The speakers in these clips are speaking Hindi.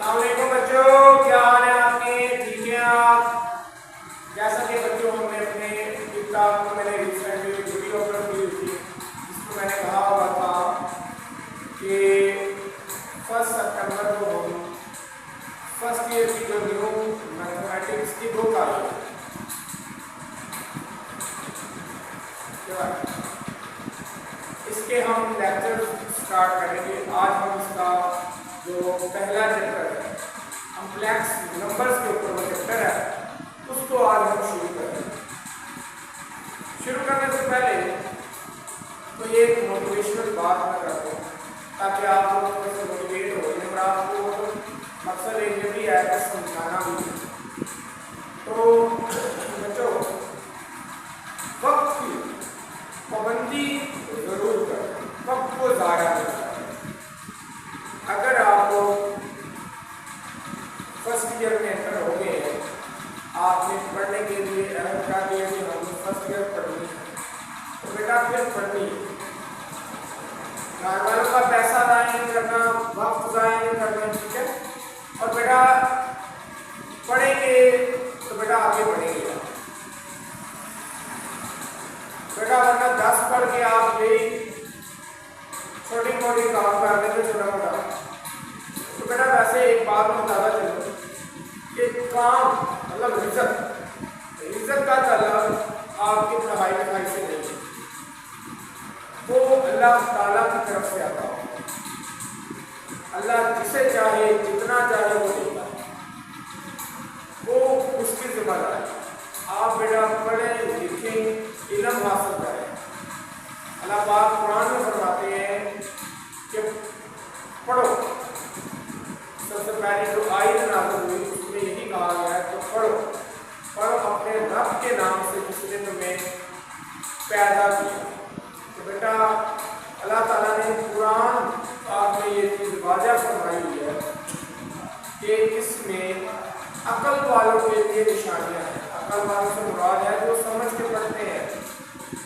अस्सलामुअलैकुम बच्चों, क्या हाल है आपके? ठीक है आप? जैसा कि बच्चों हमने अपने किताब को मैंने रिसेंटली वीडियो अपलोड की थी जिसमें मैंने कहा हुआ था कि 1 सितंबर को हम फर्स्ट ईयर की जो न्यू मैथमेटिक्स की बुक आई है इसके हम लेक्चर स्टार्ट करेंगे। आज हम इसका जो पहला चैप्टर है कॉम्प्लेक्स नंबर्स के ऊपर वो चैप्टर है उसको आज हम शुरू करेंगे। शुरू करने से पहले तो ये एक मोटिवेशनल बात मैं करता हूँ ताकि आप लोग थोड़े से मोटिवेट हो जाए, और आपको मकसद एक भी है कि समझाना भी। तो बच्चों, वक्त की पाबंदी जरूर करें, वक्त को ज़ाया नहीं करें। अगर आप फर्स्ट ईयर में एंटर हो गए हैं, आपने पढ़ने के लिए अहम कर दिया कि हमने फर्स्ट ईयर पढ़नी है, तो बेटा फिर पढ़नी है। घर वालों का पैसा ज़ाया नहीं करना, वक्त ज़ाया नहीं करना, ठीक है? और बेटा पढ़ेंगे तो बेटा आगे बढ़ेंगे बेटा, वरना 10 पढ़ के आप यही छोटी मोटी काम कर देंगे छोटा मोटा, तो बेटा वैसे एक बात बताना चलो कि काम मतलब रिजल्ट का तलब आपकी पढ़ाई लिखाई से नहीं है, वो अल्लाह ताला की तरफ से आता हो। अल्लाह जिसे चाहे जितना चाहे वो देता है, वो उसकी जिम्मेदारी। आप बेटा पढ़ें लिखें, इल्म हासिल करें। अल्लाह पाक कुरान में फरमाते हैं कि पढ़ो। सबसे पहले जो आयत नाज़िल हुई उसमें यही कहा गया है तो पढ़ो अपने रब के नाम से जिसने तुम्हें पैदा किया। तो बेटा अल्लाह ताला ने कुरान पाक में ये चीज़ वाज़ह फरमाई हुई है कि इसमें अकल वालों के लिए निशानियाँ हैं। अकल वालों से मुराद है जो समझ के पढ़ते हैं,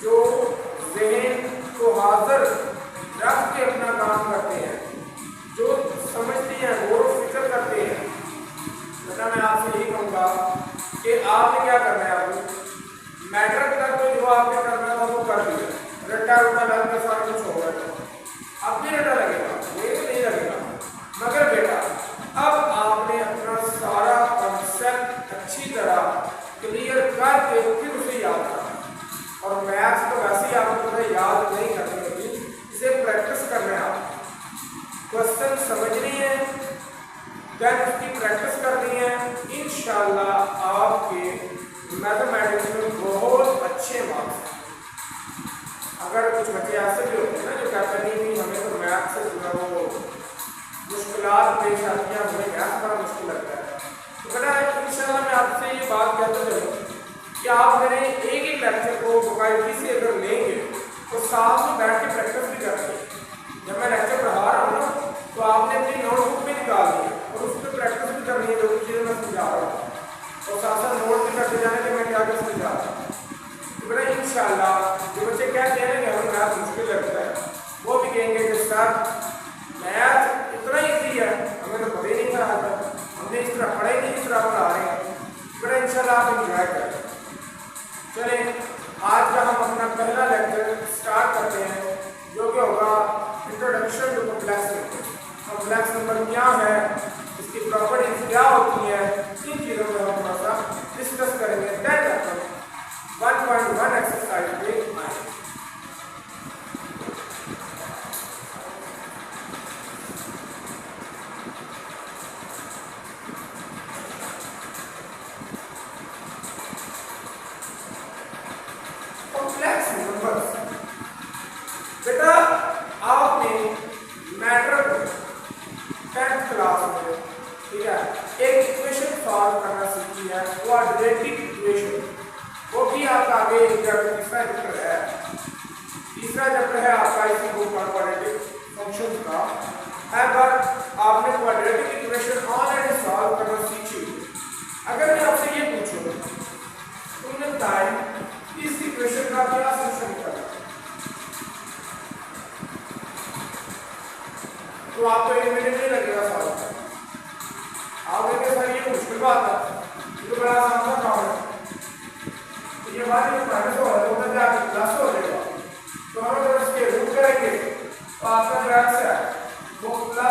जो ज़हन को हाजिर रख के अपना काम करते हैं, जो समझते हैं, गौर फिक्र करते हैं। बेटा मैं आपसे यही कहूँगा कि आपने क्या करना है, आपको मैट्रिक तक तो जो आपने करना था वो कर दिया, रट्टा रुट्टा लग के सारा कुछ होगा, अब भी रट्टा लगेगा, ये तो नहीं लगेगा। मगर बेटा अब आपने अपना सारा कॉन्सेप्ट अच्छी तरह क्लियर करके फिर उसे याद करना। और मैथ्स तो वैसे ही आपको पता याद नहीं करनी होती, इसे प्रैक्टिस करना है। आप क्वेश्चन समझनी है, देन उसकी प्रैक्टिस करनी है। इंशाल्लाह आपके मैथमेटिक्स में बहुत अच्छे मार्क्स। अगर कुछ बच्चे ऐसे भी होते हैं ना जो कहते नहीं हमें तो मैथ से जुड़ा वो मुश्किलात पेश आती हैं, हमें मैथ बड़ा मुश्किल लगता है, तो बेटा इंशाल्लाह मैं आपसे ये बात कहता चलूँ कि आप मेरे एक ही लेक्चर को बाकायदगी से अगर लेंगे तो साथ में बैठ के प्रैक्टिस भी करेंगे। जब मैं लेक्चर पढ़ा रहा हूँ ना तो आपने अपनी नोटबुक भी निकालनी है और उस पर प्रैक्टिस भी करनी है जो कुछ चीज़ें मैं समझा रहा हूँ, और साथ साथ नोट भी करते जाने कि मैं क्या क्या समझा रहा हूँ। तो बेटा इंशाल्लाह जो बच्चे कहते हैं कि हमें मैथ मुश्किल लगता है वो भी कहेंगे कि सर मैथ इतना ईजी है, हमें तो पता ही नहीं था, हमने इस तरह पढ़ा ही नहीं, इस तरह पढ़ा रहे हैं। बेटा इंशाल्लाह आप इंजॉय करें। चलें आज का हम अपना पहला लेक्चर स्टार्ट करते हैं जो कि होगा introduction to complex number. Complex number क्या है, इसकी प्रॉपर्टीज क्या होती है, इन चीज़ों को हम थोड़ा सा डिस्कस करेंगे। दैन 1.1 एक्सरसाइज पे आए। कॉम्प्लेक्स नंबर्स बेटा आपने मैट्रिक 10th क्लास में, ठीक है, एक इक्वेशन सॉल्व करना सीखी है, क्वाड्रेटिक इक्वेशन, वो भी आप आगे एग्जामिनेशन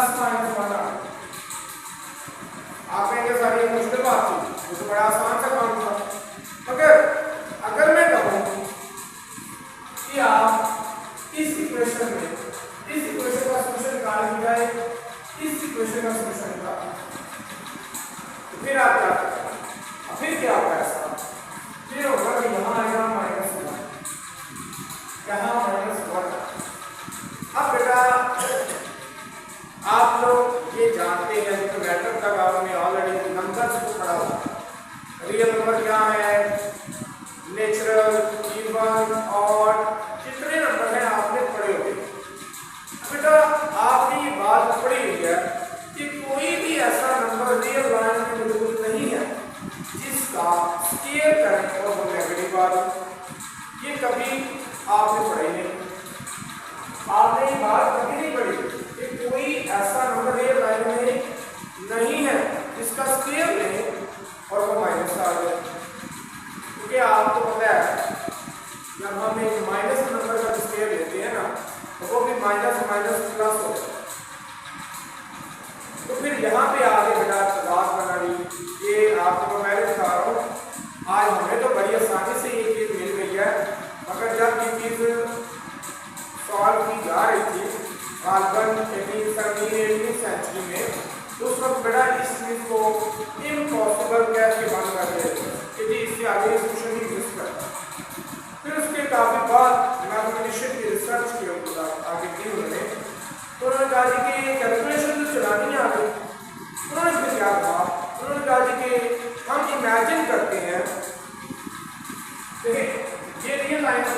प्लस माइनस 1 आ गया। आप कहेंगे सर ये मुश्किल बात थी, ये तो बड़ा आसान सा काम था। मगर अगर मैं कहूँ कि आप इस इक्वेशन का सॉल्यूशन निकाल जाए, इस इक्वेशन का सॉल्यूशन निकाल, तो फिर आप क्या करेंगे? फिर क्या होगा ऐसा? फिर होगा कि यहाँ आएगा -1, यहाँ -1। अब बेटा आप लोग ये जानते हैं कि मैटर तक आपने ऑलरेडी नंबर्स को पढ़ा हुआ। रियल नंबर क्या है, नेचुरल, इवन, ऑड, जितने नंबर हैं आपने पढ़े हुए। बेटा आपने ये बात पढ़ी हुई है कि कोई भी ऐसा नंबर रियल लाइन में मौजूद नहीं है जिसका स्केयर करें और वो नेगेटिव आ जाए। ये कभी आपने पढ़ी नहीं, आपने ये बात कभी नहीं पढ़ी कि कोई ऐसा नंबर रियल लाइन में नहीं है जिसका स्केयर लें और वो माइनस आ जाए। क्योंकि आपको पता है जब हम एक माइनस नंबर का स्केयर लेते हैं ना, तो वो भी माइनस माइनस प्लस हो जाए। तो फिर यहाँ पे आगे बेटा बात बना रही, ये आपको मैं दिखा रहा हूँ। आज हमें तो बड़ी आसानी से ये चीज़ मिल गई है, मगर जब ये चीज़ सॉल्व की जा रही थी कार्बन 18 सेंचुरी में, तो उस वक्त बेटा इस चीज़ को इम्पॉसिबल कैसे बन कर दिया कि जी इससे आगे सोल्यूशन नहीं एग्जिस्ट करता। फिर उसके काफ़ी बाद मैथमेटिशियन की रिसर्च की आगे की उन्होंने, तो उन्होंने कहा जी कि कैलकुलेशन तो चलानी आ गई। उन्होंने फिर क्या कहा, उन्होंने कहा जी कि हम इमेजिन करते हैं, देखिए ये रियल लाइन है,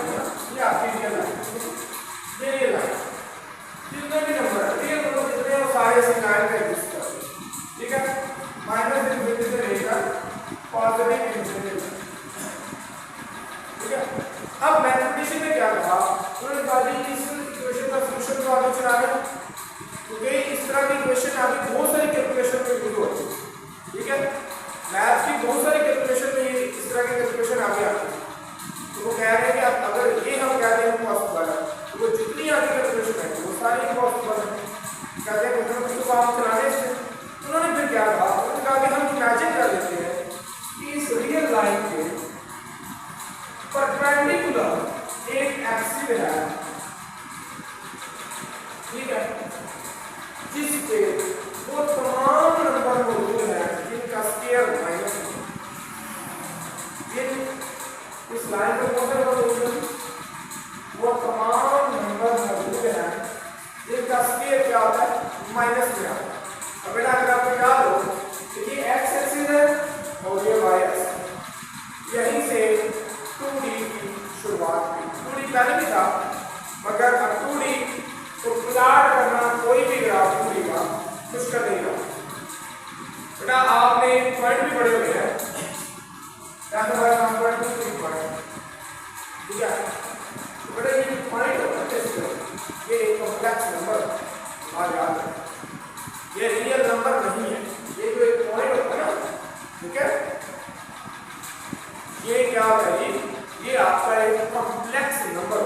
ये आपकी रियल लाइन, ये रियल लाइन, जितने भी नंबर है रियल नंबर जितने हैं वो सारे इस लाइन में एग्जिस्ट करते हैं, ठीक है, माइनस इन्फिनिटी से लेकर पॉजिटिव इन्फिनिटी, ठीक है। अब मैथमेटिशियन ने क्या कहा, उन्होंने कहा जी इस इक्वेशन का सॉल्यूशन तो आगे चला रहे, क्योंकि इस तरह की इक्वेशन आगे बहुत सारी कैलकुलेशन में यूज होती है, ठीक है, मैथ की बहुत सारी कैलकुलेशन में ये इस तरह की कैलकुलेशन आगे आती है। तो वो कह रहे हैं कि अब अगर ये हम कहते हैं पॉसिबल है, तो वो जितनी आगे कैलकुलेशन है वो सारी पॉसिबल है, कहते हैं कुछ ना कुछ तो काम चलाने से। उन्होंने फिर क्या कहा, उन्होंने कहा कि हम इमेजिन कर लेते हैं कि इस रियल लाइन के परपेंडिकुलर एक एक्सिस है, ठीक है, जिस पे वो तमाम नंबर मौजूद हैं जिनका स्केयर माइनस है। इस लाइन पर कौन से नंबर मौजूद हैं? वो तमाम नंबर मौजूद हैं जिनका स्केयर क्या होता है, माइनस में आता है। अब बेटा अगर आपको याद हो कि ये एक्स एक्सिस है और ये वाई एक्सिस, यहीं से 2D की शुरुआत हुई। 2D पहले भी था, मगर अब 2D को प्लॉट करना कोई भी ग्राफ 2D का मुश्किल नहीं रहा। बेटा आपने पॉइंट भी पढ़े हुए हैं, पॉइंट, ठीक है। तो बेटा ये पॉइंट होता है, ये एक कॉम्प्लेक्स नंबर आज याद है, ये रियल नंबर नहीं है, ये जो एक पॉइंट होता है ना, ठीक है, ये क्या होता है, ये आपका एक कॉम्प्लेक्स नंबर।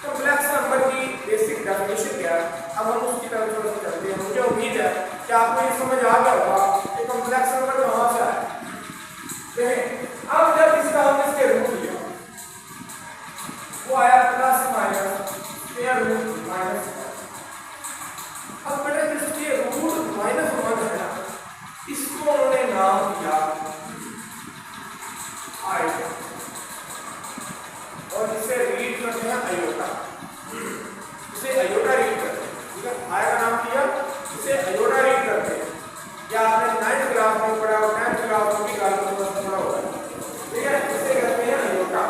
कॉम्प्लेक्स नंबर की बेसिक डेफिनेशन क्या है, अब हम उसकी तरफ थोड़ा सा चलते हैं। मुझे उम्मीद है कि आपको ये समझ आ गया होगा कि कॉम्प्लेक्स नंबर कहाँ से आया। देखें अब जब इसका हमने इसके रूट लिया, वो आया plus minus square root minus. अब बेटा जिसके रूट -1 है ना, इसको उन्होंने नाम दिया आयोटा, और इसे रीड करते हैं आयोटा, इसे आयोटा रीड करते हैं, ठीक है, आय का नाम दिया, इसे आयोटा रीड करते हैं। या आपने 9th क्लास में पढ़ा और 10th क्लास में भी पढ़ा होगा, ठीक है, इसे कहते हैं आयोटा।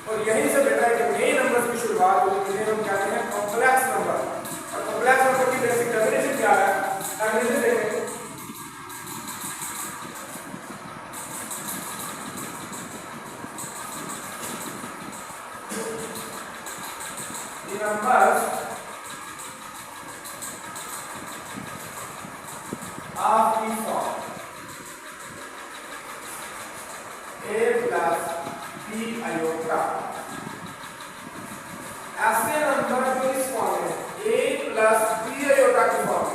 और यहीं से बेटा एक नए नंबर की शुरुआत होती है, हम कहते हैं कॉम्प्लेक्स नंबर। और कॉम्प्लेक्स नंबर की बेसिक डेफिनेशन क्या है, डेफिनेशन देखें, numbers of the form a plus b iota, ऐसे नंबर जो इस फॉर्म में a plus b iota की form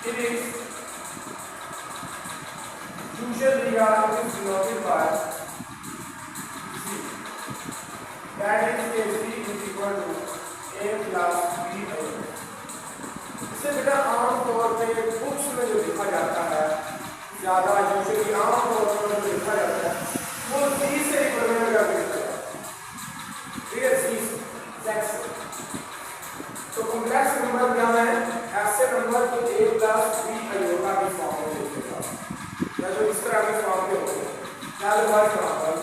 it is usually denoted by C. That is C is equal to A plus B है। इसे बेटा आमतौर पे बुक्स में जो लिखा जाता है ज़्यादा यूजुअली आमतौर पर जो लिखा जाता है वो C से रिप्रेजेंट करके लिखा जाता है, ठीक है, C से। तो कॉम्प्लेक्स नंबर क्या है? ऐसे नंबर जो A प्लस B अयोगा की फॉर्म में लिखेगा या जो इस तरह के फॉर्म में होते हैं। क्या फॉर एग्जांपल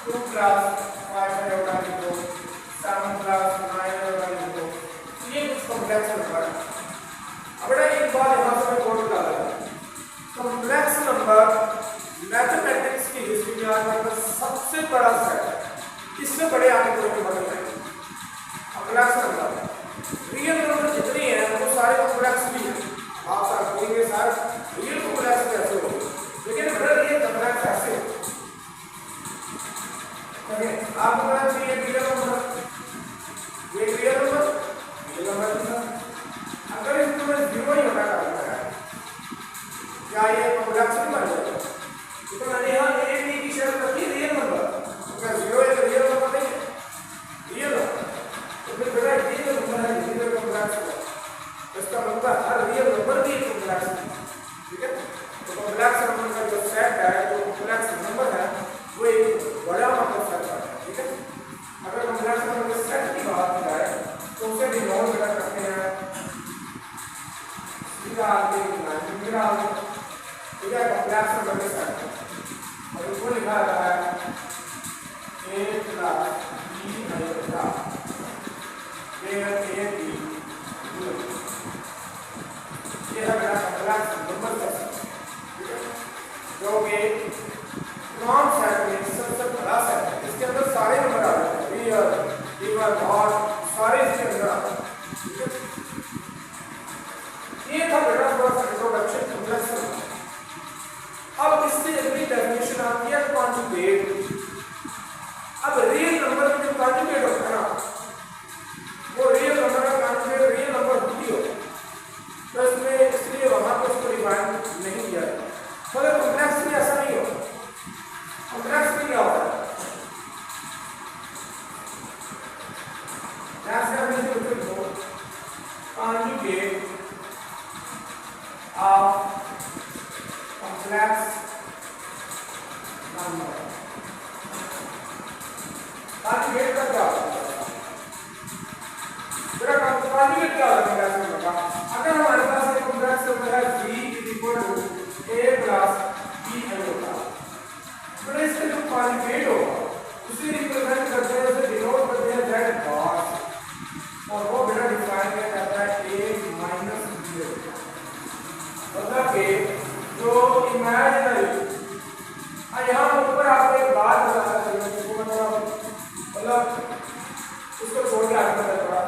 2 प्लस 5 अयोगा लिखो, 7 प्लस 9 अयोगा लिखो, ये कुछ कॉम्प्लेक्स नंबर है। अब बेटा एक बात यहाँ से मैं नोट कर रहा हूँ, कॉम्प्लेक्स नंबर मैथमेटिक्स की हिस्ट्री में आज तक सबसे बड़ा सेट है, इससे बड़े आगे कोई नंबर नहीं है। कॉम्प्लेक्स नंबर रियल नंबर जितने हैं वो सारे कॉम्प्लेक्स भी हैं। आप सर कहेंगे सर रियल कॉम्प्लेक्स कैसे हो, लेकिन बेटा रियल कॉम्प्लेक्स ऐसे हो, आपको पता है ये रियल नंबर अगर इसमें 0 ही होना करना है क्या ये कॉम्प्लेक्स नहीं बन जाएगा? तो मैंने यहाँ A B की शर्त रखी रियल नंबर, क्या 0 एक रियल नंबर नहीं है? रियल है तो फिर बेटा ये जो नंबर है ये कॉम्प्लेक्स है, इसका मतलब हर रियल नंबर भी एक कॉम्प्लेक्स है, ठीक है। तो कॉम्प्लेक्स नंबर का जो सेट है, जो कॉम्प्लेक्स नंबर है वो एक बड़ा मतलब सेट है, ठीक है। अगर कॉम्प्लेक्स नंबर के सेट की बात की जाए तो उसे डिनोट बेटा करते हैं सीधा आगे सीधा आगे, ठीक है, कॉम्प्लेक्स नंबर के सेट और इसको लिखा जाता है A plus B अयोगा where A B ये है बेटा कॉम्प्लेक्स नंबर का सेट, ठीक है, जो कि तमाम सेट में सबसे बड़ा सेट है। इसके अंदर सारे नंबर आ जाते हैं, रियल इवन ऑड सारे इसके अंदर आते हैं, ठीक है। ये था बेटा थोड़ा सा इंट्रोडक्शन कॉम्प्लेक्स नंबर। अब इससे अगली डेफिनेशन आती है कॉन्जुगेट। अब रियल नंबर में जो कॉन्जुगेट होता है ना वो रियल नंबर का कॉन्जुगेट रियल नंबर होती हो, तो इसमें इसलिए वहां पर उसको डिफाइन नहीं किया जाता। मगर कॉम्प्लेक्स में ऐसा नहीं होता। कॉम्प्लेक्स में क्या होता है? conjugate of complex number। conjugate का क्या होता है? बेटा conjugate क्या होता है complex number का? अगर हमारे पास एक complex number है g is equal to a plus b अयोगा, तो इसका जो conjugate होगा उसे रिप्रेजेंट करते हैं, उसे डिनोट करते हैं z बार, और वो बेटा डिफाइन किया जाता है a माइनस b। मतलब कि जो इमेजिनरी यहाँ ऊपर आपको एक बात बताना चाहिए, मतलब उसको छोड़ के आगे बढ़ा थोड़ा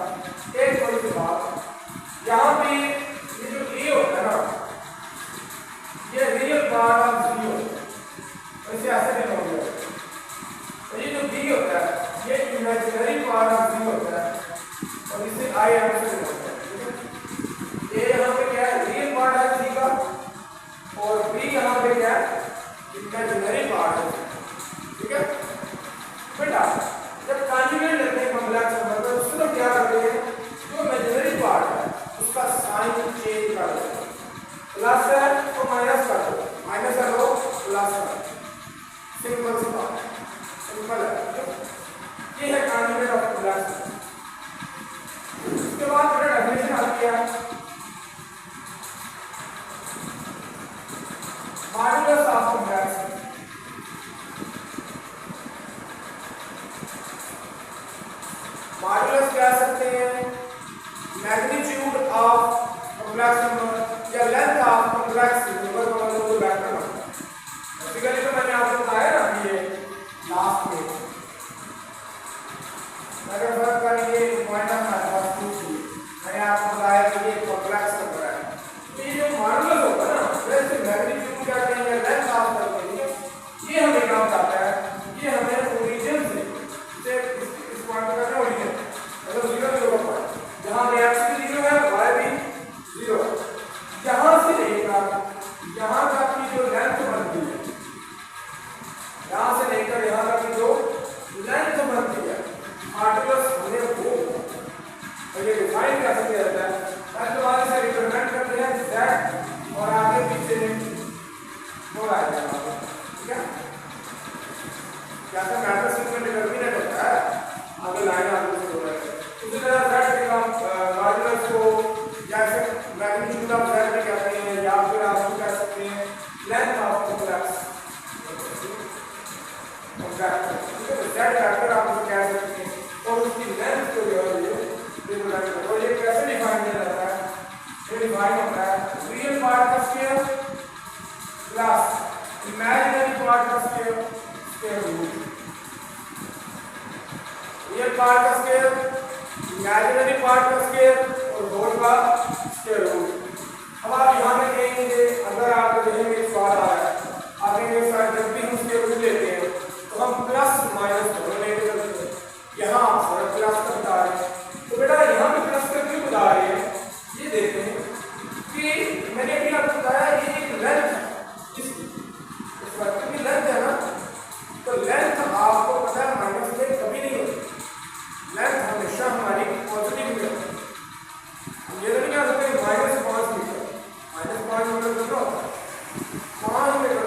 एक थोड़ी सी बात। यहाँ पे ये जो a होता है ना ये रियल पार्ट ऑफ b होता है, वैसे ऐसे नहीं होगा। तो ये जो b होता है ये इमेजिनरी पार्ट ऑफ b होता है और इसे I M से होता है, ठीक है। ये यहाँ पे क्या है रियल पार्ट है c का और b यहाँ पे क्या है इमेजिनरी पार्ट है, ठीक है। बेटा जब कॉन्जुगेट लेते हैं कॉम्प्लेक्स नंबर पर उसको तो क्या करते हैं, जो इमेजिनरी पार्ट है उसका साइन चेंज कर देते हैं, प्लस है तो माइनस कर दो, माइनस है तो प्लस कर दो, सिंपल सी बात है, सिंपल है। ये है कॉन्जुगेट ऑफ कॉम्प्लेक्स नंबर। उसके बाद मेरा डेफिनेशन आती है मॉड्यूलस ऑफ कॉम्प्लेक्स। मॉड्यूलस कह सकते हैं मैग्नीट्यूड ऑफ कॉम्प्लेक्स नंबर या लेंथ ऑफ कॉम्प्लेक्स नंबर का मतलब तो वेक्टर नंबर। बेसिकली तो मैंने आपको बताया ना ये लास्ट में अगर फर्क करेंगे पॉइंट ऑफ मैग्नीट्यूड मैंने आपको बताया कि ये कॉम्प्लेक्स नंबर है। तो ये जो मॉड्यूलस होगा ना वैसे मैग्नीट्यूड क्या कहते हैं लेंथ ऑफ करते हैं, ये हमें क्या बताता है, ये हमें ओरिजिन से इस पॉइंट का ओरिजिन मतलब 0 0 का पॉइंट जहां x भी 0 है y भी 0 है, मैग्नीट्यूड ऑफ z भी कहते हैं या फिर आप कह सकते हैं लेंथ ऑफ कॉम्प्लेक्स वेक्टर, ठीक है। तो z वेक्टर आप उसे कह सकते हैं और उसकी लेंथ को जो है ये तो ये कैसे डिफाइन किया जाता है, ये डिफाइन होता है रियल पार्ट का स्क्वायर प्लस इमेजिनरी पार्ट का स्क्वायर रूट, रियल पार्ट का स्क्वायर इमेजिनरी पार्ट का स्क्वायर और होल का स्क्वायर रूट। अब आप यहाँ पे कहेंगे अगर आपके जहन में सवाल आ रहा है आप कहेंगे सर जब भी हम स्क्वायर रूट लेते हैं तो हम प्लस माइनस दोनों लेके चलते हैं, यहाँ आप सर प्लस का बता रहे हैं तो बेटा यहाँ पे प्लस का क्यों बता रहे हैं, ये देखते हैं कि मैंने अभी आपको बताया ये एक लेंथ है, इस वेक्टर की लेंथ है ना, तो लेंथ आपको पता है माइनस में कभी नहीं होती, लेंथ हमेशा हमारी पॉजिटिव में होती है। हम ये नहीं कह सकते -5 मीटर, -5 मीटर कितना होता है 5 मीटर,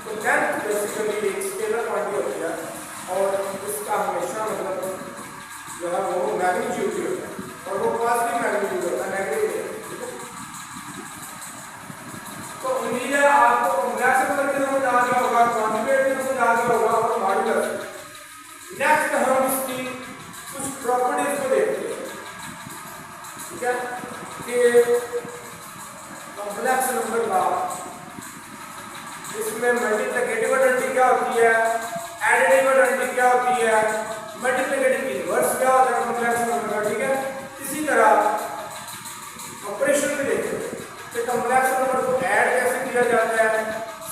तो लेंथ बेसिकली एक स्केलर क्वांटिटी होती है और इसका हमेशा मतलब जो है वो मैग्नीट्यूड भी होता है और वो पॉजिटिव मैग्नीट्यूड होता है, नेगेटिव नहीं। तो उम्मीद है आपको कॉम्प्लेक्स नंबर के समझ आ गया होगा, कॉन्जुगेट के समझ आ गया होगा और मॉड्यूलस। नेक्स्ट हम इसकी कुछ प्रॉपर्टीज को देखते हैं, ठीक है, कि कॉम्प्लेक्स नंबर का इसमें मल्टीप्लिकेटिव आइडेंटिटी क्या होती है, एडिटिव आइडेंटिटी क्या होती है, मल्टीप्लिकेटिव इनवर्स क्या होता है कॉम्प्लेक्स नंबर का, ठीक है। इसी तरह ऑपरेशन भी देखते हैं कि कॉम्प्लेक्स नंबर को ऐड कैसे किया जाता है,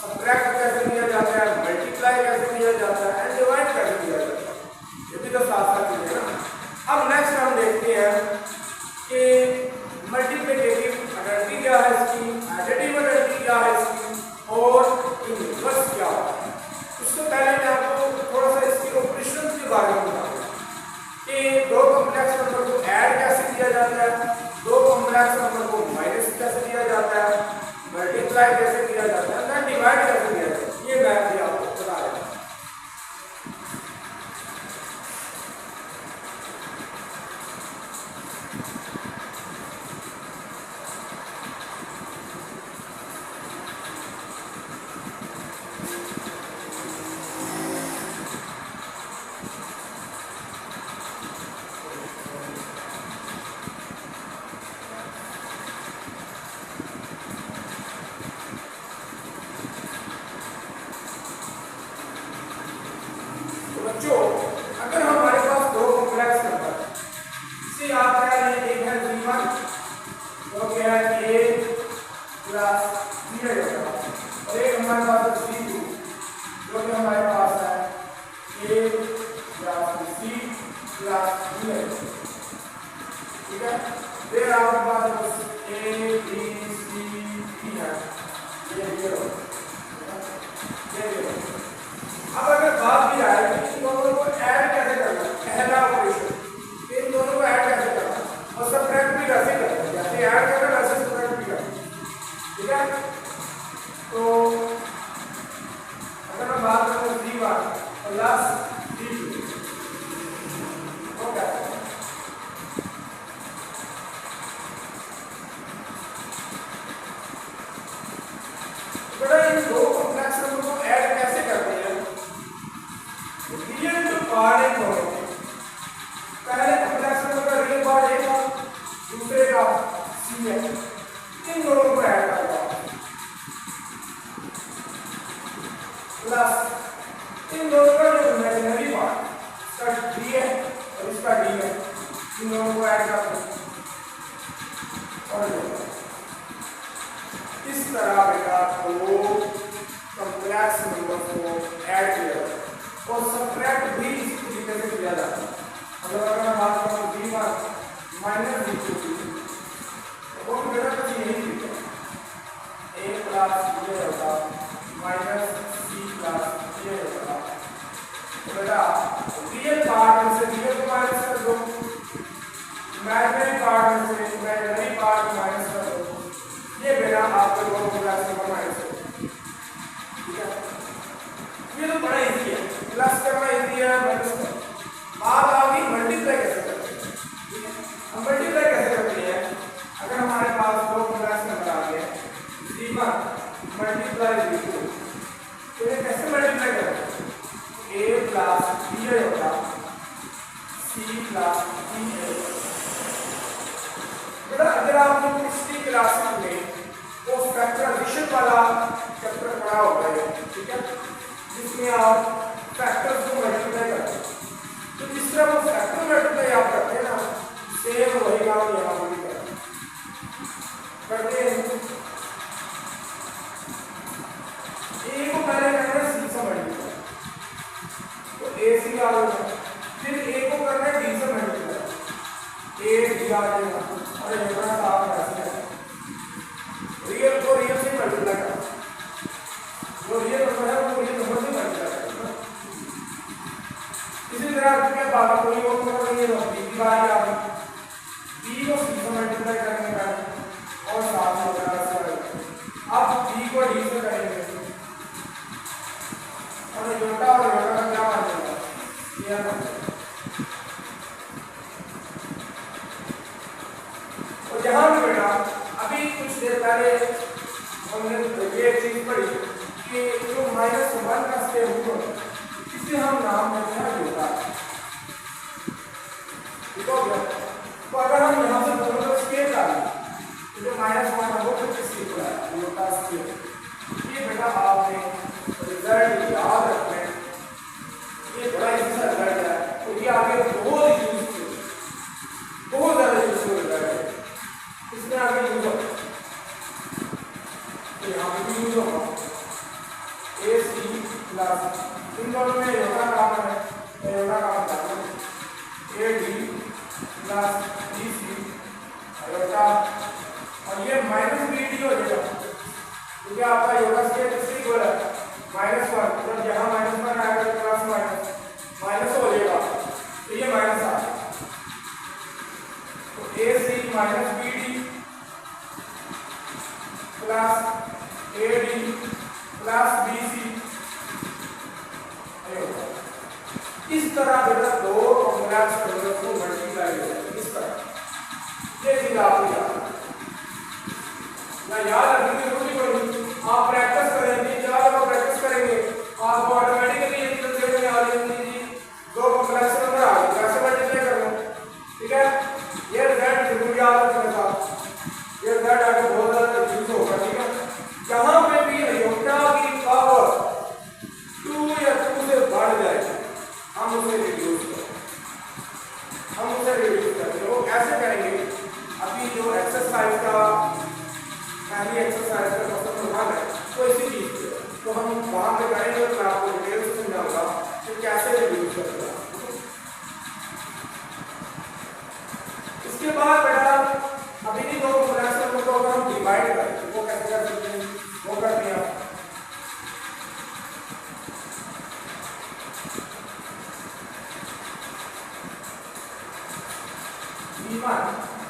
सब्ट्रैक्ट कैसे किया जाता है, मल्टीप्लाई कैसे किया जाता है एंड डिवाइड कैसे किया जाता है, ये भी तो साथ साथ चीजें हैं ना। अब नेक्स्ट हम देखते हैं कि मल्टीप्लिकेटिव आइडेंटिटी क्या है इसकी, एडिटिव आइडेंटिटी क्या है इसकी और इनवर्स क्या है। उससे पहले मैं आपको थोड़ा सा इसकी ऑपरेशन के बारे में बताऊंगा कि दो कॉम्प्लेक्स नंबर को ऐड कैसे किया जाता है, दो कॉम्प्लेक्स नंबर को माइनस कैसे किया जाता है, मल्टीप्लाई कैसे किया जाता है, देन डिवाइड कैसे किया जाता है, ये मैं भी आपको बता रहा हूं। बच्चों अगर हमारे पास दो कॉम्प्लेक्स नंबर से आप कह रहे हैं एक है v1 तो क्या है a प्लस b है और एक हमारे पास है v2 जो कि हमारे पास है a plus c plus b है, ठीक है। फिर आपके पास a b c d है, ये 0 अब अगर बात की जाए कि इन दोनों को ऐड कैसे करना, पहला ऑपरेशन इन दोनों को ऐड कैसे करना और सब्ट्रैक्ट भी कैसे करना, जैसे ऐड करना वैसे सब्ट्रैक्ट भी करना, ठीक है। तो अगर मैं बात करूं v1 प्लस v2 तो क्या बेटा इन दो कॉम्प्लेक्स नंबर को ऐड कैसे करते हैं, रियल जो पार्ट है दोनों में, पहले कॉम्प्लेक्स नंबर का रियल पार्ट ए था, दूसरे का सी है, इन दोनों को ऐड करना प्लस इन दोनों का जो इमेजिनरी पार्ट इसका डी है और इसका डी है, इन दोनों को ऐड करना और इस तरह बेटा दो कॉम्प्लेक्स नंबर को ऐड किया जाता है और सब्ट्रैक्ट भी इसी तरीके से किया जाता है। अगर मैं बात करूं v1 माइनस v2 तो वो बेटा कुछ यही लिखा a प्लस ये होगा माइनस c प्लस ये होगा, तो बेटा रियल पार्ट में से रियल को माइनस कर दो, इमेजिनरी पार्ट में से इमेजिनरी पार्ट माइनस कर दो, ये बेटा आपको दो कॉम्प्लेक्स नंबर माइनस कर, ठीक है। ये तो बड़ा इजी है, प्लस करना इजी है, माइनस करना। बात आ गई मल्टीप्लाई कैसे करते हैं, ठीक है। हम मल्टीप्लाई कैसे करते हैं आपने पिछली क्लासेस में वो फैक्टराइजेशन वाला चैप्टर पढ़ा होगा है, ठीक है, जिसमें आप फैक्टर्स को मल्टीप्लाई करते हैं। तो जिस तरह वो फैक्टर मल्टीप्लाई आप करते हैं ना, सेम वही काम यहाँ पर भी करते हैं। ए को पहले करना है सी से मल्टीप्लाई, तो ए सी आ जाएगा, फिर ए को करना है डी से मल्टीप्लाई, ए डी आ जाएगा। अरे इतना साफ कैसे है, रियल को रियल से मल्टीप्लाई करना, जो रियल नंबर है वो रियल नंबर से मल्टीप्लाई करना। इसी तरह क्या बात कोई और नंबर नहीं है, बी की बात आ गई, बी को सी से मल्टीप्लाई करने का और साथ में अब बी को डी से करेंगे, और योटा और योटा का क्या बनेगा, ये बनेगा। तो यहाँ पे बेटा अभी कुछ देर पहले हमने ये चीज पढ़ी कि जो -1 का स्टेप रूट इसे हम नाम देते हैं योटा, ठीक हो गया। तो अगर हम यहाँ से दोनों को स्केल डालें तो जो -1 है वो किस स्केल है, योटा स्केल। ये बेटा आपने रिजल्ट याद रखना है, ये बड़ा इजी सा रिजल्ट है, तो ये आगे बहुत यूजफुल, बहुत ज्यादा यूजफुल रिजल्ट है, इसमें आगे यूज होगा, तो यहाँ पे भी यूज होगा। ए सी प्लस इन दोनों में योटा काम है, तो योटा काम करना है, A D plus D C iota, और ये माइनस बी डी हो जाएगा, क्योंकि आपका योटा स्केल किसके इक्वल है, -1। जब यहाँ -1 आएगा तो प्लस माइनस हो जाएगा, तो ये माइनस आ गया, तो A C minus B D plus A D plus B C, इस तरह बेटा दो कॉम्प्लेक्स नंबर को मल्टीप्लाई करें, इस तरह। ये चीज आपको याद रखने की जरूरत पड़ेगी, आप प्रैक्टिस करेंगे, 4 बार प्रैक्टिस करेंगे, आपको ऑटोमेटिकली ये चीज में आ जाएगी, दो कॉम्प्लेक्स नंबर आ गए, कैसे मल्टीप्लाई करना, ठीक है। ये रिजल्ट जरूर याद रखना साहब, ये रिजल्ट आगे बहुत ज्यादा यूज होगा, ठीक है। जहां पे भी योटा की पावर 2 या 2 से बढ़ जाए हम उसे रिड्यूस करें, वो कैसे करेंगे, अभी जो एक्सरसाइज का पहली एक्सरसाइज का क्वेश्चन भाग है तो इसी चीज पे, तो हम वहां पे करेंगे, तो मैं आपको डिटेल से समझाऊंगा कि कैसे रिड्यूस करेंगे। इसके बाद बेटा अभी नहीं दो कॉम्प्लेक्स नंबर को अगर हम डिवाइड करें वो कैसे कर सकते हैं, वो करते हैं B1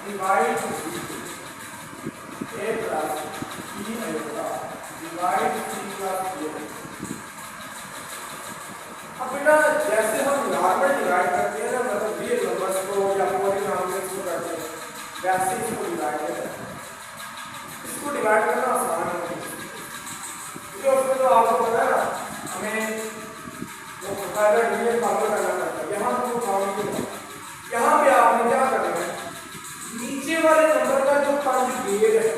divide A plus B iota divide C plus B। अब बेटा जैसे हम नॉर्मल डिवाइड करते हैं ना, मतलब रियल नंबर्स को या पॉलिनॉमियल्स को करते हैं, वैसे इसको डिवाइड करते हैं। इसको डिवाइड करना आसान है, क्योंकि उसमें तो आपको पता है ना, हमें वो प्रोफाइलर डिवीजन फॉलो करना पड़ता है। यहाँ तो काम नहीं, यहाँ पे आपने क्या करना है, नीचे वाले नंबर का जो कॉन्जुगेट है,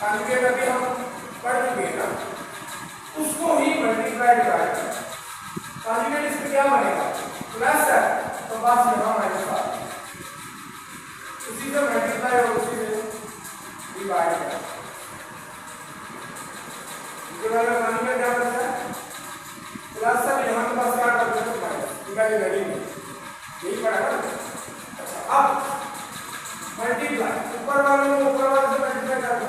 कॉन्जुगेट अभी हम पढ़ चुके हैं ना, उसको ही मल्टीप्लाई डिवाइड करना है। कॉन्जुगेट इसमें क्या बनेगा, प्लस है, तो बस यहाँ माइनस आ गया, उसी से मल्टीप्लाई और उसी से डिवाइड करना। इसके बाद कॉन्जुगेट क्या करता है, प्लस है, यहाँ के पास क्या करते हैं, माइनस, ठीक है, ये रेडी नहीं, यही पढ़ा है। अच्छा अब मल्टीप्लाई, ऊपर वाले को ऊपर वाले से मल्टीप्लाई कर दो,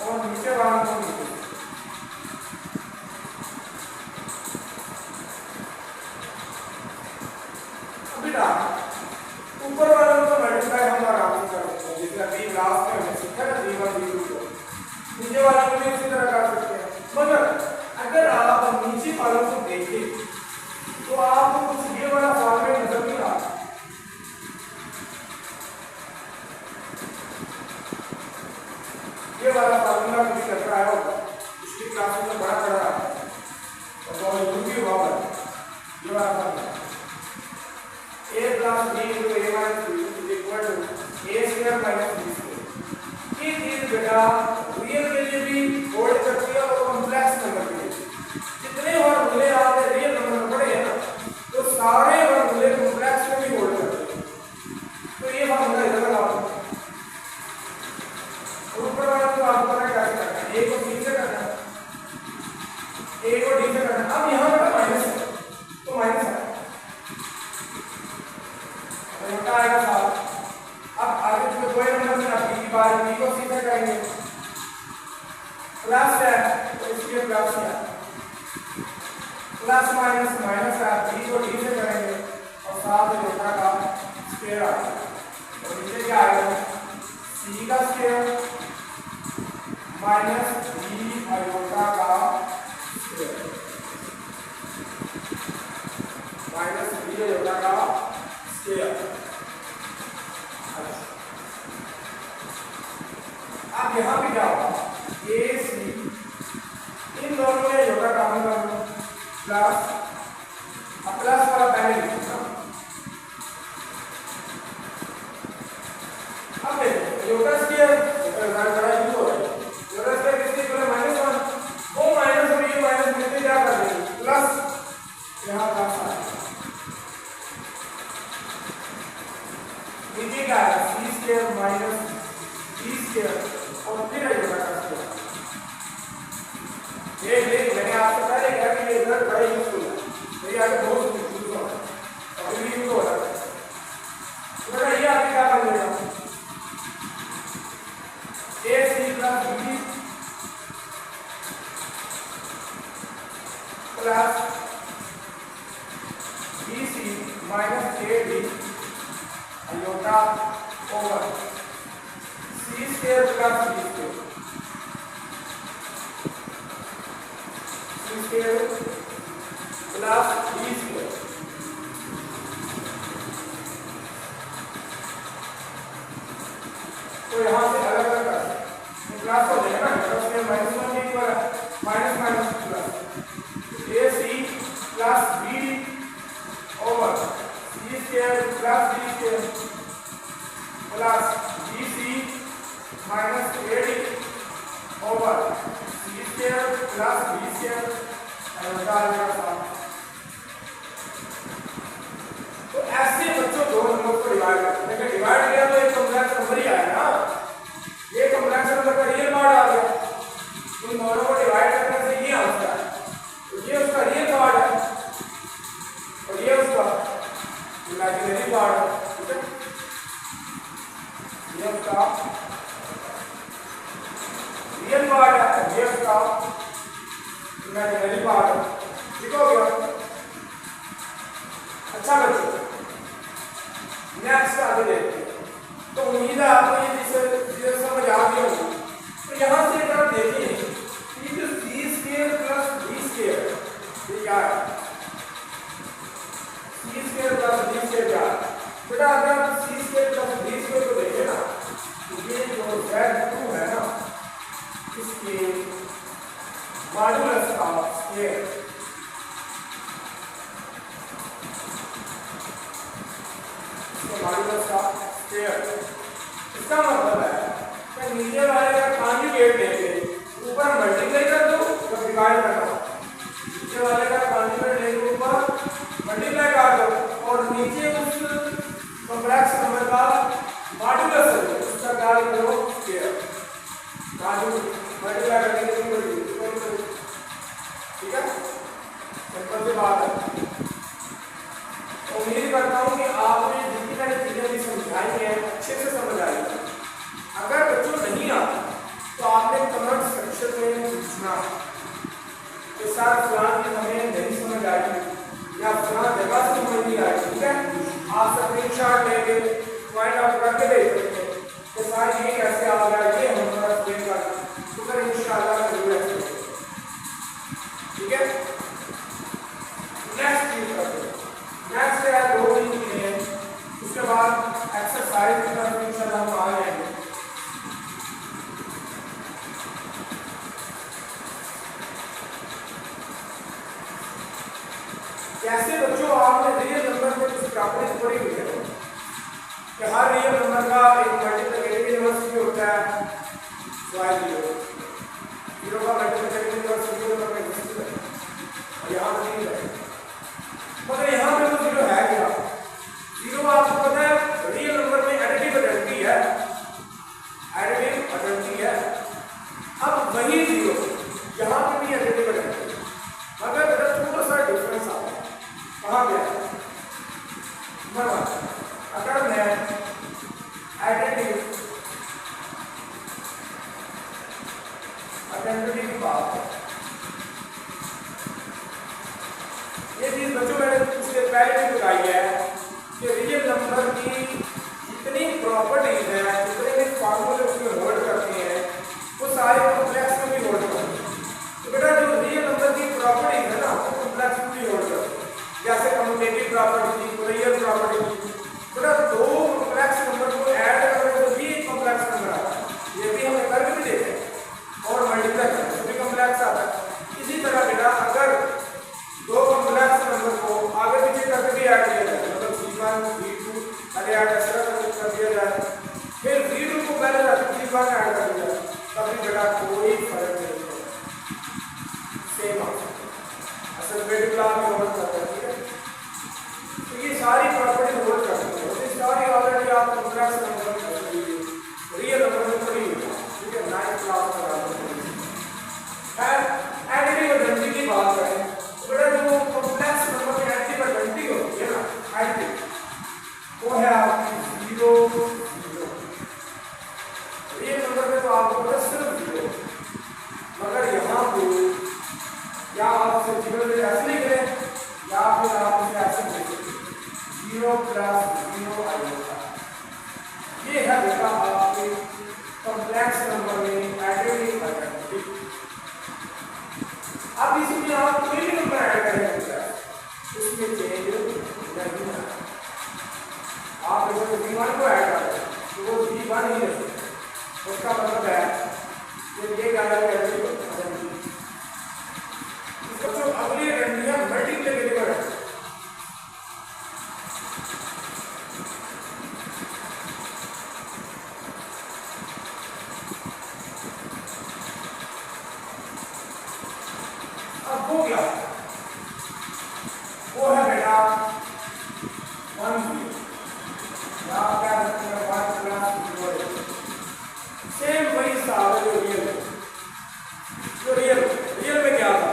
और नीचे वाले को नीचे। बेटा ऊपर वालों को मल्टीप्लाई हम आराम से कर सकते हैं, जैसे अभी लास्ट में हमने सीखा ना B1 B2 को, नीचे वालों को भी इसी तरह कर सकते हैं। मगर अगर आप नीचे वालों को देखें तो आपको कुछ ये वाला फॉर्मेट नजर नहीं आ रहा, ये वाला फार्मूला कभी चल रहा है होगा, पिछली क्लास में बड़ा पढ़ा रहा है, तो बार a plus b into a minus b is equal to a square minus b square। ये चीज बेटा रियल के लिए भी होल्ड करती है और कॉम्प्लेक्स नंबर के लिए। जितने वर्गमूले आपने रियल नंबर में पढ़े हैं ना, तो सारे वर्गमूले कॉम्प्लेक्स में भी होल्ड करते हैं। तो ये फार्मूला इधर लगाओ, ऊपर वाला तो आपको पता कैसे करना है, a को c से करना है, a को d से करना है। अब यहाँ पर माइनस है तो माइनस है, तो आएगा साथ। अब आगे जो कोई नंबर में आप b बार b को c से करेंगे, प्लस है तो इसलिए प्लस है, प्लस माइनस माइनस है, b को d से करेंगे और साथ में डेल्टा का स्क्वायर आएगा। तो नीचे क्या आएगा, c का स्क्वायर माइनस b आयोटा का स्क्वायर माइनस b आयोटा का स्क्वायर। अब यहाँ पे क्या होगा, ए सी इन दोनों में योगा कॉमन कर लो, प्लस अब प्लस वाला पहले लिखना। अब देखो योगा स्क्वायर बड़ा यूज हो रहा है, योगा स्क्वायर किसके इक्वल है, -1। वो माइनस और ये माइनस मिलके क्या कर देंगे, प्लस, यहाँ प्लस आ जाएगा। नीचे क्या है, सी स्क्वायर माइनस डी स्क्वायर और फिर योगा का स्क्वायर। ये मैंने आपसे पहले कहा कि ये इधर बड़ा यूजफुल है, तो ये आगे बहुत यूजफुल होगा, अभी भी यूज हो रहा है। तो बेटा ये आगे क्या बन जाएगा, A C plus B plus B C minus A D iota over C square plus B square, C square plus B square. तो यहाँ से अलग अलग कर प्लस हो जाएगा ना, प्लस में -1 के इक्वल है, minus minus plus A C plus B over C square plus B square plus B C minus A D over C square plus B square और तो ऐसे बच्चों दो नंबर को डिवाइड करते हैं, डिवाइड किया तो एक कॉम्प्लेक्स नंबर ही आया ना, ये कॉम्प्लेक्स नंबर का रियल पार्ट आ गया। इन दोनों को डिवाइड करने से ये आंसर है, तो ये उसका रियल पार्ट है और ये उसका इमेजिनरी पार्ट है, ठीक है। ये उसका रियल पार्ट है, ये उसका इमेजिनरी पार्ट है, ठीक हो गया। अच्छा बच्चों नेक्स्ट आगे देखते हैं। तो उम्मीद है आपको ये चीजें समझ आ गई होगी। तो यहाँ से अगर आप देखिए कि जो सी स्क्वायर प्लस बी स्क्वायर ये क्या है, सी स्क्वायर प्लस बी स्क्वायर क्या है बेटा, अगर आप सी स्क्वायर प्लस बी स्क्वायर को देखें ना, तो ये जो Z2 है ना, इसके मॉड्यूलस का स्क्वायर, मॉड्यूलस का स्क्वायर, इसका मतलब है कि नीचे वाले का कॉन्जुगेट लेके ऊपर मल्टीप्लाई कर दो तो डिवाइड कर दो, नीचे वाले का कॉन्जुगेट लेके ऊपर मल्टीप्लाई कर दो और नीचे उस कॉम्प्लेक्स नंबर का मॉड्यूलस है उसका क्या करो स्क्वायर, मल्टीप्लाई करने के लिए, ठीक है। सिंपल सी बात है। उम्मीद करता हूँ कि आपने जितनी सारी चीजें भी समझाई हैं अच्छे से समझ आई। अगर बच्चों नहीं आता तो आपने कमेंट सेक्शन में पूछना कि सर फलां चीज हमें नहीं समझ आई या फलां जगह से समझ नहीं आई, ठीक है। आप स्क्रीनशॉट लेके पॉइंट आउट करके भेज सकते हैं कि सर ये कैसे आ गया, ये हम थोड़ा एक्सप्लेन कर, तो फिर इंशाल्लाह जरूर एक्सप्लेन, ठीक है। जैसे बच्चों आपने रियल नंबर में कुछ प्रॉपर्टीज पढ़ी हुई है कि हर रियल नंबर का एक मल्टीप्लिकेटिव इनवर्स भी होता है, जीरो का मल्टीप्लिकेटिव इनवर्स जीरो का एग्जिस्ट है और यहाँ पर नहीं है, मगर यहाँ पे तो जीरो है क्या? जीरो आपको पता है रियल नंबर में एडिटिव आइडेंटिटी है, एडिटिव आइडेंटिटी है। अब वही जीरो यहाँ पे भी एडिटिव आइडेंटिटी, मगर थोड़ा सा डिफरेंस आता है। कहाँ गया? अगर मैं एडिटिव आइडेंटिटी की बात करें, ये चीज बच्चों मैंने उसके पहले भी बताई है कि रियल नंबर की जितनी प्रॉपर्टीज हैं, जितने भी फार्मूले उसमें होल्ड करते हैं, वो सारे कॉम्प्लेक्स में भी होल्ड करते हैं। तो बेटा जो रियल नंबर की प्रॉपर्टीज है ना, वो कॉम्प्लेक्स में भी होल्ड करते हैं। जैसे कम्यूटेटिव प्रॉपर्टी थी, कोरियर प्रॉपर्टी थी, बेटा दो कॉम्प्लेक्स नंबर को ऐड करें तो भी एक कॉम्प्लेक्स नंबर आता है। ये भी हमने करके भी देखे और मल्टीप्लाई करें तो भी कॉम्प्लेक्स आता है। इसी तरह बेटा अगर दो कॉम्प्लेक्स नंबर को आगे पीछे करके भी ऐड किया जाए, मतलब v1 v2 अरे ऐड ऐसा कर दिया जाए, फिर v2 को पहले v1 ऐड कर दिया, तभी बेटा कोई फर्क नहीं पड़ेगा, सेम आंसर एसोसिएटिव लॉ में होल्ड करता है। ठीक है, तो ये सारी प्रॉपर्टी होल्ड करती है, ये सारी ऑलरेडी आप कॉम्प्लेक्स नंबर रियल नंबर में पढ़ी हुई है। ठीक है, 9th क्लास में आप एडिटिव आइडेंटिटी की बात करें तो बेटा जो कॉम्प्लेक्स नंबर में एडिटिव आइडेंटिटी होती है ना, एडिटिव वो है आपकी 0 0। रियल नंबर में तो आपको पता सिर्फ 0, मगर यहाँ पे या आप इसे 0 से ऐसे लिख रहे हैं या फिर आप इसे ऐसे लिख सकते हैं 0 + 0 आएगा। ये है बेटा आपके कॉम्प्लेक्स नंबर में एडिटिव आइडेंटिटी। अब इसमें आप कोई भी नंबर ऐड करेंगे उसमें चेंज नहीं है। आप अगर v1 को ऐड करें तो वो v1 ही रहेगा, उसका मतलब है कि ये क्या है बच्चों अगली आइडेंटिटी है मल्टीप्लिकेटिव आइडेंटिटी। अब वो क्या है? वो है बेटा 1 0 या क्या कहते हैं 1 + 0। सेम वही हिसाब है जो रियल है। जो रियल में क्या था?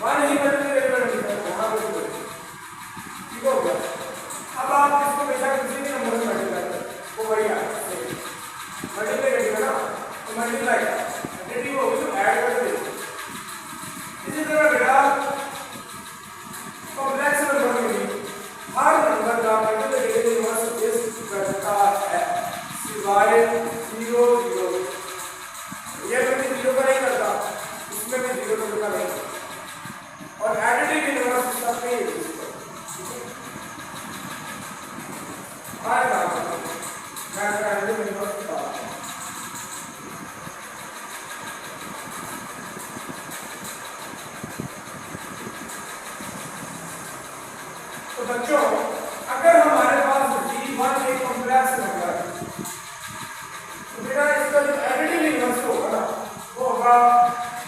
1 ही मल्टीप्लिकेटिव आइडेंटिटी यहाँ पे ठीक हो गया। अब आप इसको बेशक किसी भी नंबर से मल्टीप्लाई करें वो वही आएगा, मल्टीप्लिकेटिव है ना, तो मल्टीप्लाई आइडेंटिटी होगी तो ऐड करके देखो। इसी तरह बेटा कॉम्प्लेक्स नंबर में भी हर नंबर का मल्टीप्लिकेटिव इनवर्स बेस करता है सिवाय 0 0। ये भी 0 का नहीं करता, इसमें भी 0 का नहीं करता, और एडिटिव इनवर्स सब में एग्जिस्ट करता है। मैं एडिटिव इनवर्स की बात करूं तो बच्चों अगर हमारे पास v1 एक कॉम्प्लेक्स नंबर है तो बेटा इसका जो एडिटिव इनवर्स होगा ना वो होगा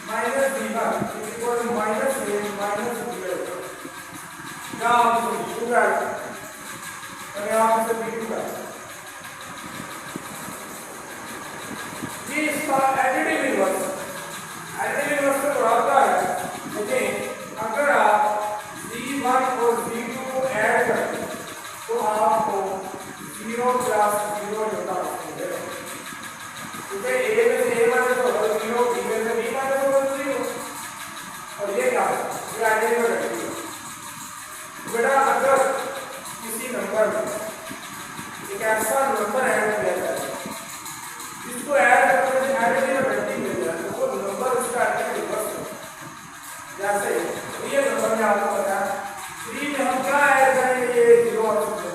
-v1 = -a - 0। या आप इसे v2 का और यहाँ आप इसे v2 का, ये इसका एडिटिव इनवर्स से बराबर है। लेकिन अगर आप v1 और v2 को ऐड करते हैं तो आपको 0 + 0 होता है। क्योंकि a में से a माइनस होगा 0, b में से b माइनस होगा 0, और ये क्या है? ये एडिटिव आइडेंटिटी है। बेटा अगर किसी नंबर में एक ऐसा नंबर ऐड किया जाए जिसको ऐड करने से एडिटिव आइडेंटिटी मिल जाए तो वो नंबर उसका एडिटिव इनवर्स है। जैसे रियल नंबर में आपको पता है 3 में हम क्या ऐड करेंगे, ये 0 और 0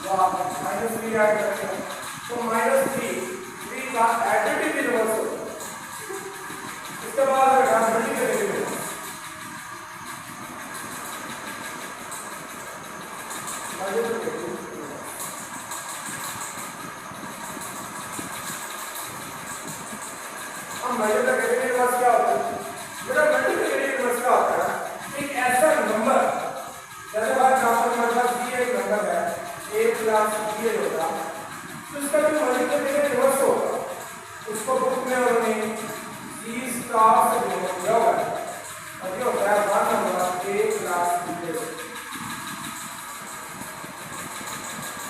तो आप -3 ऐड करते हैं तो -3 का एडिटिव इनवर्स होगा। इसके बाद अगर मल्टीप्लिकेटिव मल्टीप्लिकेटिव इनवर्स क्या होता है? बेटा मल्टीप्लिकेटिव इनवर्स क्या होता है? एक ऐसा नंबर, जैसे हमारे हमारे पास ये एक नंबर है a प्लस b होगा, तो इसका जो मल्टीप्लिकेटिव इनवर्स होगा उसको बुक में उन्होंने c स्टार से डिनोट किया हुआ है, और ये होता है 1 नंबर a प्लस b।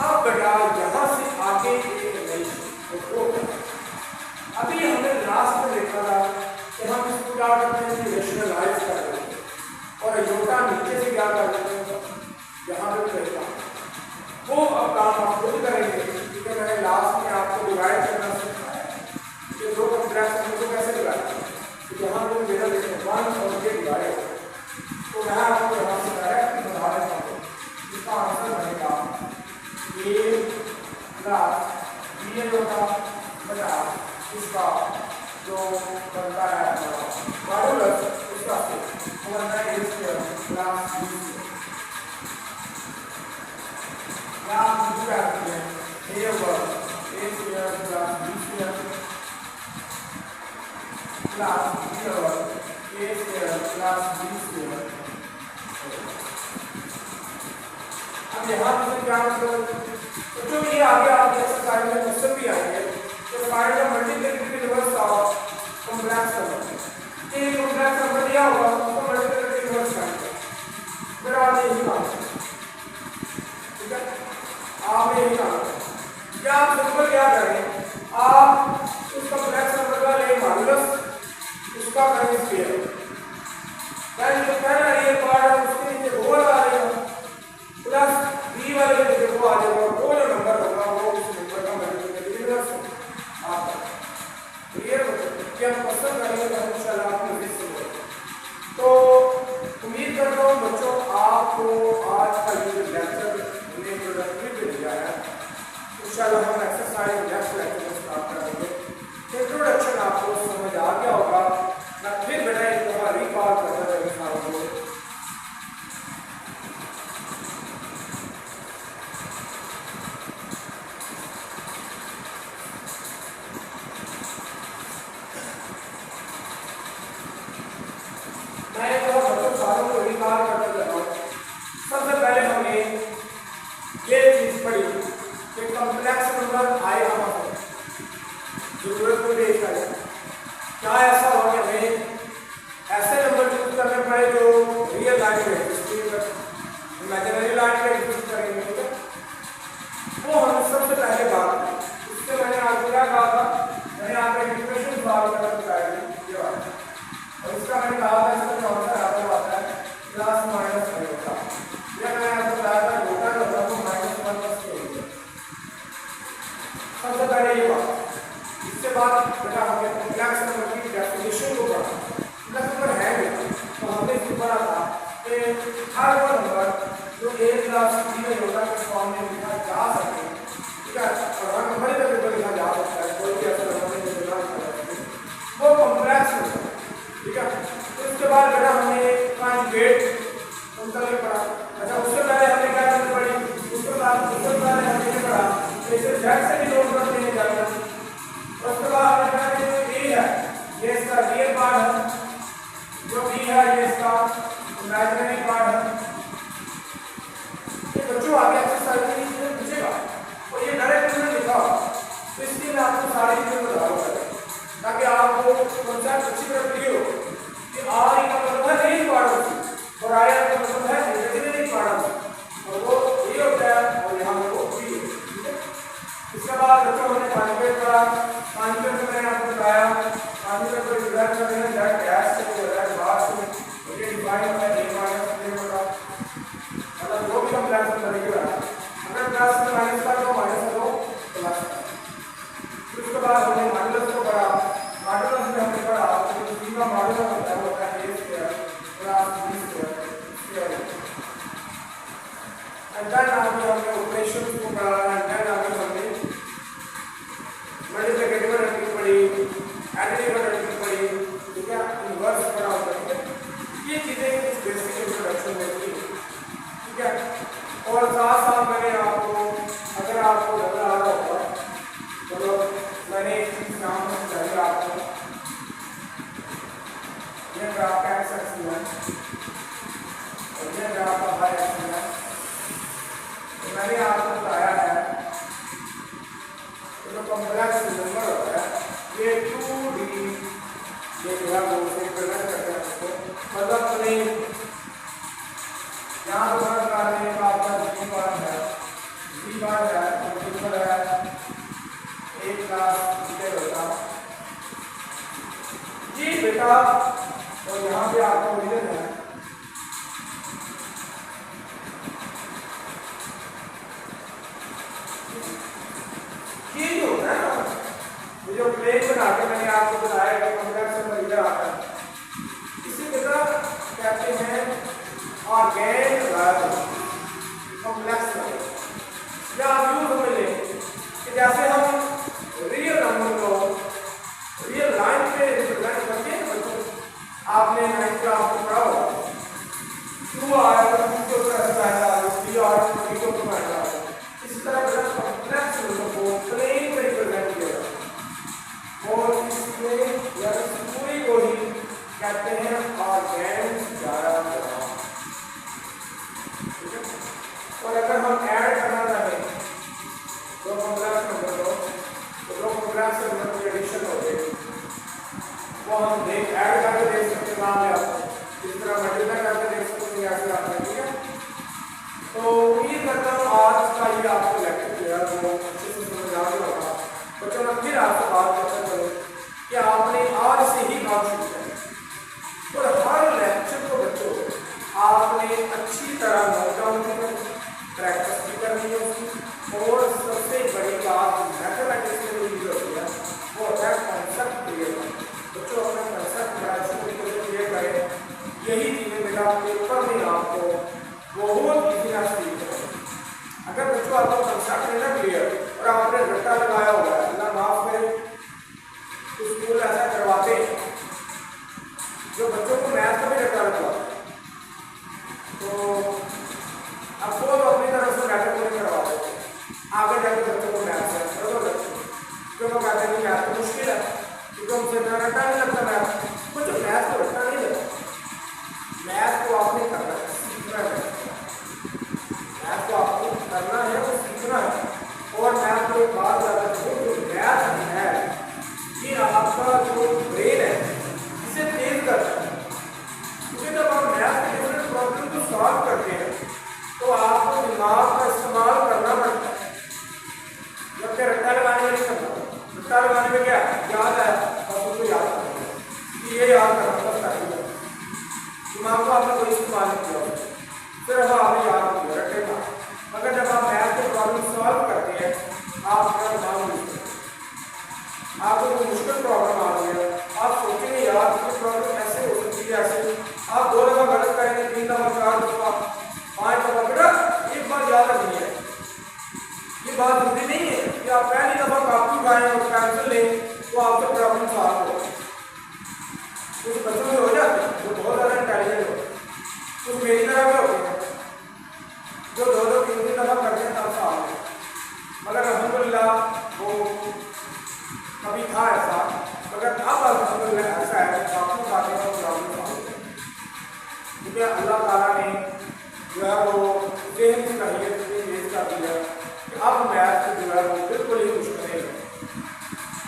अब बेटा यहाँ से आगे एक नई तो अभी हमने लास्ट में देखा था कि हम इसको क्या करते हैं, रेशनलाइज कर रहे हैं और योटा नीचे से क्या कर देते हैं, यहाँ पे कहता वो अब काम आप खुद करेंगे, क्योंकि मैंने लास्ट में आपको डिवाइड करना सिखाया कि दो कॉम्प्लेक्स नंबर को कैसे डिवाइड करें। तो यहाँ पे मेरा देखो 1 और ये डिवाइड, तो मैं आपको यहाँ सिखाया कि बता देता हूँ इसका आंसर बनेगा a प्लस b होगा बटा इसका जो बनता है मॉडुलस उसका वो बनता है a square plus b square, या आप लिख सकते हैं a over a square plus b square plus b over a square plus b square. अब यहाँ से क्या मतलब, तो जो ये आगे आप एक्सरसाइज में क्वेश्चन भी आएंगे तो find the multiplicative inverse of complex number. ये कॉम्प्लेक्स नंबर दिया होगा उसको मल्टीप्लिकेटिव इनवर्स फाइंड करें। फिर आप यही काम करें, ठीक है, आप यही काम करें। क्या आप सिंपल क्या करें, आप उस कॉम्प्लेक्स नंबर का ले मॉडुलस उसका करें स्क्वायर, देन जो पहला रियल पार्ट है उसके नीचे वो लगा देगा प्लस b वाले के नीचे वो आ जाएगा, वो जो नंबर होगा वो उस नंबर का मल्टीप्लिकेटिव इनवर्स आप क्लियर हो क्या पसंद करेंगे तो इंशाल्लाह आपको विजिट करेंगे। तो उम्मीद करता हूँ बच्चों आपको आज का ये लेक्चर ने प्रोडक्टिव दिया है। इंशाल्लाह हम एक्सरसाइज नेक्स्ट लेक्चर में स्टार्ट करेंगे। इंट्रोडक्शन आपको समझ आ गया होगा, मैं फिर बेटा एक दफा रिकॉल करता चलूँगा आपको। सबसे पहले हमने ये चीज पढ़ी कि कॉम्प्लेक्स नंबर आए हमारे जरूरत को देखा जाए, क्या ऐसा हो कि हमें ऐसे नंबर चूज करने पड़े जो रियल लाइन में इमेजिनरी लाइन में एग्जिस्ट करेंगे, ठीक है, वो हमने सबसे पहले बात की। उससे मैंने आपको क्या कहा था, मैंने आपको इक्वेशन सॉल्व करना सिखाया था और इसका मैंने कहा था इसका जो आंसर आता है प्लस माइनस होता है, या मैंने आपको बताया था होता है तो -1 प्लस के। सबसे पहले ये बात, इसके बाद बेटा हमने कॉम्प्लेक्स नंबर की डेफिनेशन को पढ़ा। कॉम्प्लेक्स नंबर है तो हमने इसको पढ़ा था कि हर वो नंबर जो a प्लस b होता है उस फॉर्म में लिखा जा सके, ठीक है, और हर नंबर का पेपर लिखा जा सकता है, कोई भी ऐसा नंबर नहीं लिखा जा सकता, वो कॉम्प्लेक्स नंबर, ठीक है। तो इसके बाद बेटा हमने कॉन्जुगेट उनका पढ़ा। अच्छा उससे पहले हमने क्या करनी पड़ी, उसके पहले हमने पढ़ा इसे z से डिनोट करते हैं जाना। उसके बाद हमने पढ़ा कि जो a है ये इसका रियल पार्ट है, जो b है ये इसका इमेजिनरी पार्ट है। ये बच्चों आगे एक्सरसाइज में इसमें पूछेगा और ये डायरेक्ट में लिखा हो, तो इसलिए मैं आपको सारी चीजें बता रहा हूँ ताकि आपको कॉन्सेप्ट अच्छी तरह क्लियर हो कि r का मतलब है नहीं पार्ट और i का मतलब है इमेजिनरी पार्ट, और वो ये होता है और यहाँ पे वो b है, ठीक है। इसके बाद बच्चों हमने कॉन्जुगेट पढ़ा। कॉन्जुगेट में मैंने आपको बताया कॉन्जुगेट को डिवाइड करते हैं दैट डैश से दैट बार से, ये डिवाइड होता है a माइनस b होगा, मतलब जो भी कॉम्प्लेक्स नंबर है अगर प्लस में माइनस का तो माइनस का तो प्लस। उसके बाद हमने मॉडुलस को पढ़ा। मॉडुलस में हमने पढ़ा कि b का मॉडुलस होता है a square plus b square, and then आगे हमने ऑपरेशन को पढ़ा, एंड देन आगे हमने मल्टीप्लिकेटिव एडिशन पढ़ी, एडिटिव एडिशन पढ़ी, ठीक है, इनवर्स पढ़ा होता है, ये चीजें कुछ बेसिक इंट्रोडक्शन होती है, ठीक है। और साथ साथ यहाँ पर वर्क करने का आपका जी बार है, जी बार है, कंप्यूटर है, एक क्लास होता जी बेटा। और यहाँ पे आपका ओरिजिन है, ये जो होता है ना, ये जो प्लेन बना के मैंने आपको बताया कि कॉम्प्लेक्स नंबर इधर आता है, इसी तरह कहते हैं ऑर्गेन कॉम्प्लेक्स नंबर। या आप यूं समझ लें कि जैसे हम रियल नंबर को रियल लाइन पे रिप्रेजेंट करते हैं बच्चों, आपने 9th क्लास में पढ़ा होगा, 2 आया तो 2 के ऊपर ऐसा आएगा, 3 आया तो 3 के ऊपर आएगा। इसी तरह बड़ा कॉम्प्लेक्स नंबर को प्लेन में रिप्रेजेंट किया जाता है और इसमें या इस पूरी को ही कहते हैं ऑर्गेन डायग्राम। ठीक है, और अगर हम ऐड करना चाहें दो कॉम्प्लेक्स नंबर को, तो दो कॉम्प्लेक्स नंबर की एडिशन हो गई, वो हम देख ऐड करके देख सकते हैं, नाम है आपको इस तरह मल्टीप्लाई करके देख सकते हैं ऐसे आपने। ठीक है, तो उम्मीद करता हूँ आज का ये आपको लेक्चर जो है वो अच्छे से समझ आ गया होगा। बच्चों मैं फिर आपसे बात करता चलूँ कि आपने आज से ही काम शुरू किया और हर लेक्चर को बच्चों आपने अच्छी तरह नोट डाउन करना, प्रैक्टिस भी करनी है उसकी। और सबसे बड़ी बात मैथमेटिक्स में यूज होती है वो होता है कॉन्सेप्ट क्लियर करना। बच्चों अपना कॉन्सेप्ट बड़ा अच्छी तरीके से क्लियर करें, यही चीज़ें मेरा पेपर में आपको बहुत इजीली सीख है। अगर बच्चों आपको कंसेप्ट है ना क्लियर और आपने रट्टा लगाया हुआ है, अल्लाह माफ करे, तो स्कूल ऐसा करवाते हैं जो बच्चों को मैथ का भी रट्टा लगवाते हैं, तो अब वो तो अपनी तरफ से मैथ को नहीं करवाते, आगे जाके बच्चों को मैथ से बराबर क्यों वो कहते हैं कि मैथ तो मुश्किल है क्योंकि उनसे रट्टा नहीं लगता मैथ, बच्चों मैथ को रट्टा नहीं लगता, मैथ को आपने करना है, सीखना है, मैथ को आपको करना है और सीखना है। और मैं आपको एक बात बताता हूँ, जो मैथ है ये आपका जो ब्रेन है इसे तेज करता है, क्योंकि जब आप मैथ के डिफरेंट प्रॉब्लम को सॉल्व करते हैं तो आपको दिमाग का इस्तेमाल करना पड़ता है, जब कि रट्टा लगाने में नहीं करना। रट्टा लगाने में क्या याद है, बस उसको याद करना, ये याद करना बस ताकि दिमाग को आपने कोई इस्तेमाल नहीं किया, सिर्फ आपने याद किया रट्टे का। मगर जब आप मैथ के प्रॉब्लम सॉल्व करते हैं आप अपना दिमाग यूज करते हैं, आपको कोई मुश्किल प्रॉब्लम आ रही है, आप सोचेंगे यार ये प्रॉब्लम ऐसे हो सकती है, ऐसे आप 2 दफ़ा गलत करेंगे, 3 दफ़ा, 4 दफ़ा, 5 दफ़ा, बेटा एक बात याद रखनी है, ये बात जरूरी नहीं है कि आप पहली दफ़ा कॉपी उठाएं और पेंसिल लें तो आपका प्रॉब्लम सॉल्व हो। कुछ बच्चों में हो जाते हैं जो बहुत ज़्यादा इंटेलिजेंट होते हैं, कुछ मेरी तरह के होते हैं जो 2-2, 3-3 दफ़ा करते हैं तब सॉल्व हो। मगर अल्हम्दुलिल्लाह वो कभी था ऐसा, मगर अब अल्हम्दुलिल्लाह ऐसा है कि आपको बातें का प्रॉब्लम सॉल्व हो, क्योंकि अल्लाह ताला ने जो है वो ज़हन की सलाहियत पेश कर दी है कि अब मैथ जो है वो बिल्कुल ही मुश्किल नहीं है,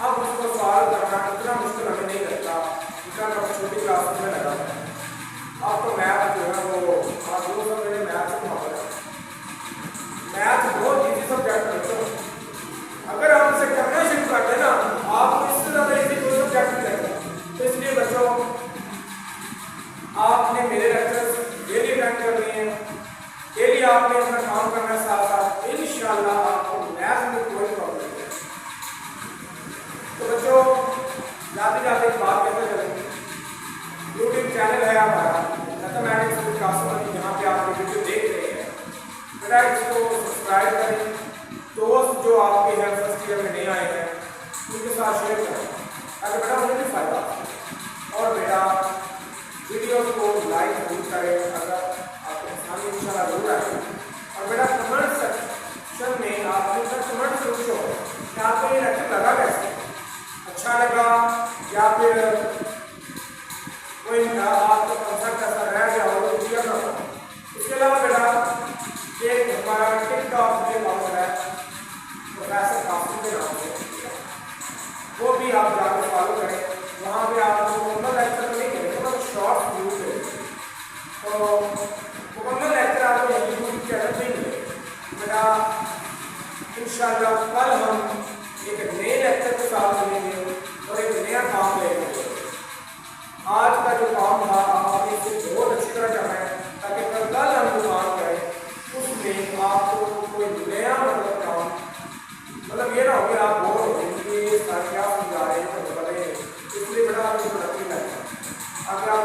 अब उसको सॉल्व करना इतना मुश्किल हमें नहीं लगता जितना कब छोटी क्लास में लगा था। अब तो मैथ जो है वो आप लोग सब मेरे मैथ से मोहब्बत है, मैथ बहुत ईजी सब्जेक्ट है बच्चों, अगर आप इसे करना शुरू कर दें ना आपको इससे ज़्यादा ईजी कोई सब्जेक्ट नहीं लगता। तो इसलिए बच्चों आपने मेरे लेक्चर्स डेली अटेंड करने हैं, डेली आपने अपना काम करना है, साथ साथ इंशाअल्लाह आपको मैथ में कोई प्रॉब्लम नहीं है। तो बच्चों जाते जाते एक बात कहते चलेंगे, यूट्यूब चैनल है हमारा मैथमेटिक्स विद कासिम अली, जहाँ पे आप वीडियो देख रहे हैं, बेटा इसको सब्सक्राइब करें, दोस्त जो आपके हैं फर्स्ट ईयर में नहीं आए हैं उनके साथ शेयर करें ताकि बेटा उन्हें भी फायदा हो। और बेटा वीडियोस को लाइक जरूर करें अगर आपको पसंद इंशाल्लाह जरूर आए, और बेटा कमेंट सेक्शन में मतलब ये ना हो कि आप बोर हो गए कि ये सर क्या समझा रहे हैं तो पता है, इसलिए बेटा आपको प्रोडक्टिव लगता है। आगे आप